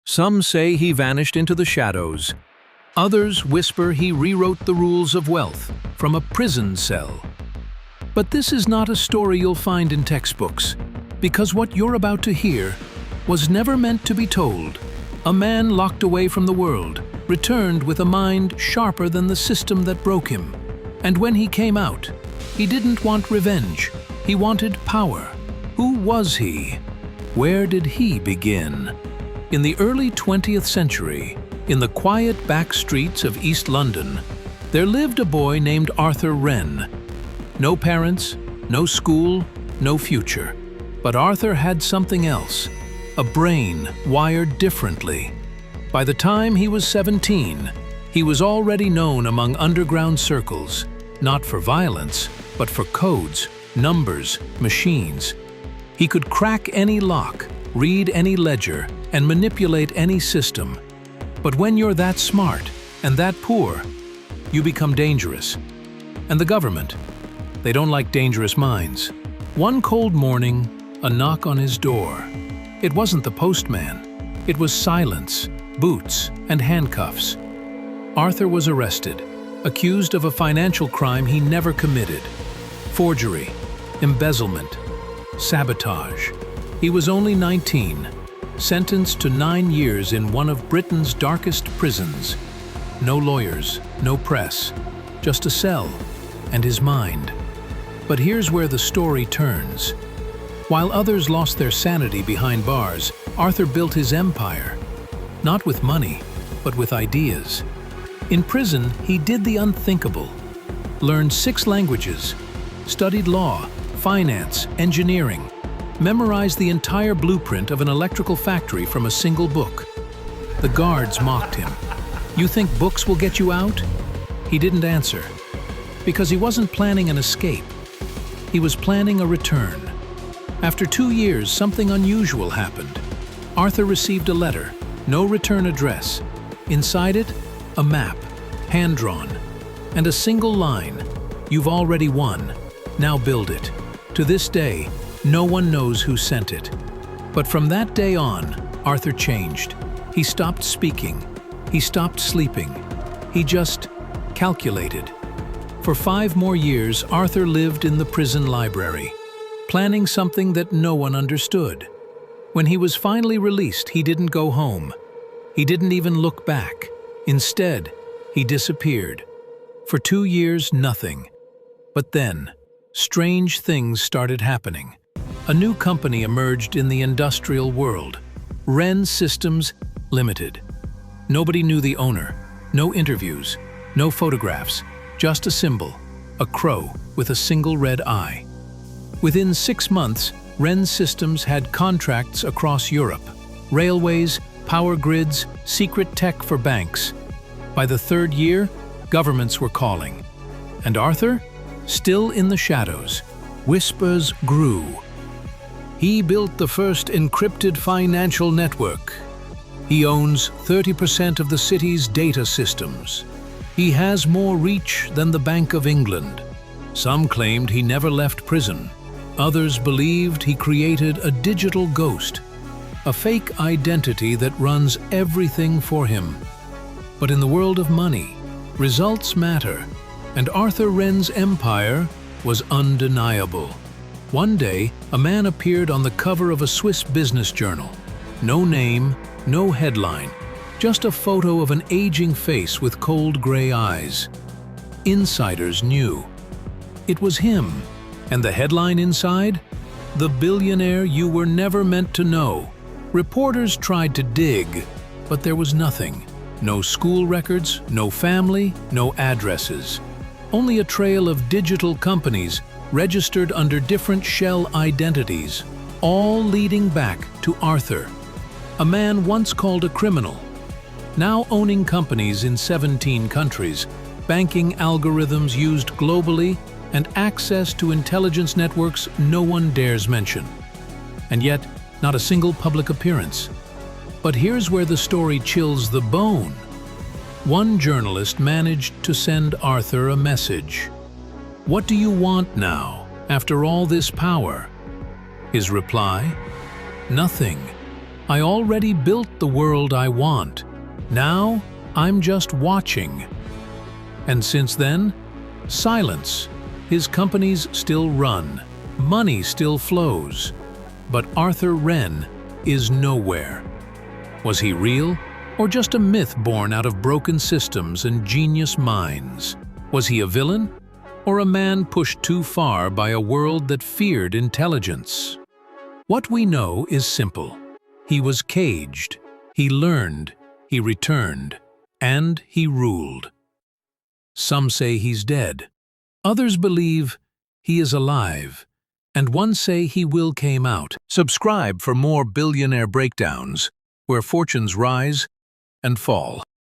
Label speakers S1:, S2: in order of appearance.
S1: Some say he vanished into the shadows. Others whisper he rewrote the rules of wealth from a prison cell. But this is not a story you'll find in textbooks, because what you're about to hear was never meant to be told. A man locked away from the world returned with a mind sharper than the system that broke him. And when he came out, he didn't want revenge. He wanted power. Who was he? Where did he begin? In the early 20th century, in the quiet back streets of East London, there lived a boy named Arthur Wren. No parents, no school, no future. But Arthur had something else, a brain wired differently. By the time he was 17, he was already known among underground circles, not for violence, but for codes, numbers, machines. He could crack any lock, read any ledger, and manipulate any system. But when you're that smart and that poor, you become dangerous. And the government, they don't like dangerous minds. One cold morning, a knock on his door. It wasn't the postman. It was silence, boots, and handcuffs. Arthur was arrested, accused of a financial crime he never committed. Forgery, embezzlement, sabotage. He was only 19, sentenced to 9 years in one of Britain's darkest prisons. No lawyers, no press, just a cell and his mind. But here's where the story turns. While others lost their sanity behind bars, Arthur built his empire. Not with money, but with ideas. In prison, he did the unthinkable. Learned 6 languages, studied law, finance, engineering, memorized the entire blueprint of an electrical factory from a single book. The guards mocked him. "You think books will get you out?" He didn't answer, because he wasn't planning an escape. He was planning a return. After 2 years, something unusual happened. Arthur received a letter, no return address. Inside it, a map, hand-drawn, and a single line, "You've already won, now build it." To this day, no one knows who sent it. But from that day on, Arthur changed. He stopped speaking. He stopped sleeping. He just calculated. For 5 more years, Arthur lived in the prison library, planning something that no one understood. When he was finally released, he didn't go home. He didn't even look back. Instead, he disappeared. For 2 years, nothing. But then, strange things started happening. A new company emerged in the industrial world, Wren Systems Limited. Nobody knew the owner, no interviews, no photographs, just a symbol, a crow with a single red eye. Within 6 months, Wren Systems had contracts across Europe, railways, power grids, secret tech for banks. By the 3rd year, governments were calling. And Arthur? Still in the shadows. Whispers grew. He built the first encrypted financial network. He owns 30% of the city's data systems. He has more reach than the Bank of England. Some claimed he never left prison. Others believed he created a digital ghost, a fake identity that runs everything for him. But in the world of money, results matter, and Arthur Wren's empire was undeniable. One day, a man appeared on the cover of a Swiss business journal. No name, no headline, just a photo of an aging face with cold gray eyes. Insiders knew. It was him. And the headline inside? "The billionaire you were never meant to know." Reporters tried to dig, but there was nothing. No school records, no family, no addresses. Only a trail of digital companies registered under different shell identities, all leading back to Arthur, a man once called a criminal, now owning companies in 17 countries, banking algorithms used globally, and access to intelligence networks no one dares mention. And yet, not a single public appearance. But here's where the story chills the bone. One journalist managed to send Arthur a message. "What do you want now, after all this power?" His reply? "Nothing. I already built the world I want. Now, I'm just watching. And since then, silence. His companies still run. Money still flows. But Arthur Wren is nowhere. Was he real, or just a myth born out of broken systems and genius minds? Was he a villain, or a man pushed too far by a world that feared intelligence? What we know is simple. He was caged, he learned, he returned, and he ruled. Some say he's dead. Others believe he is alive, and one say he will came out. Subscribe for more billionaire breakdowns, where fortunes rise and fall.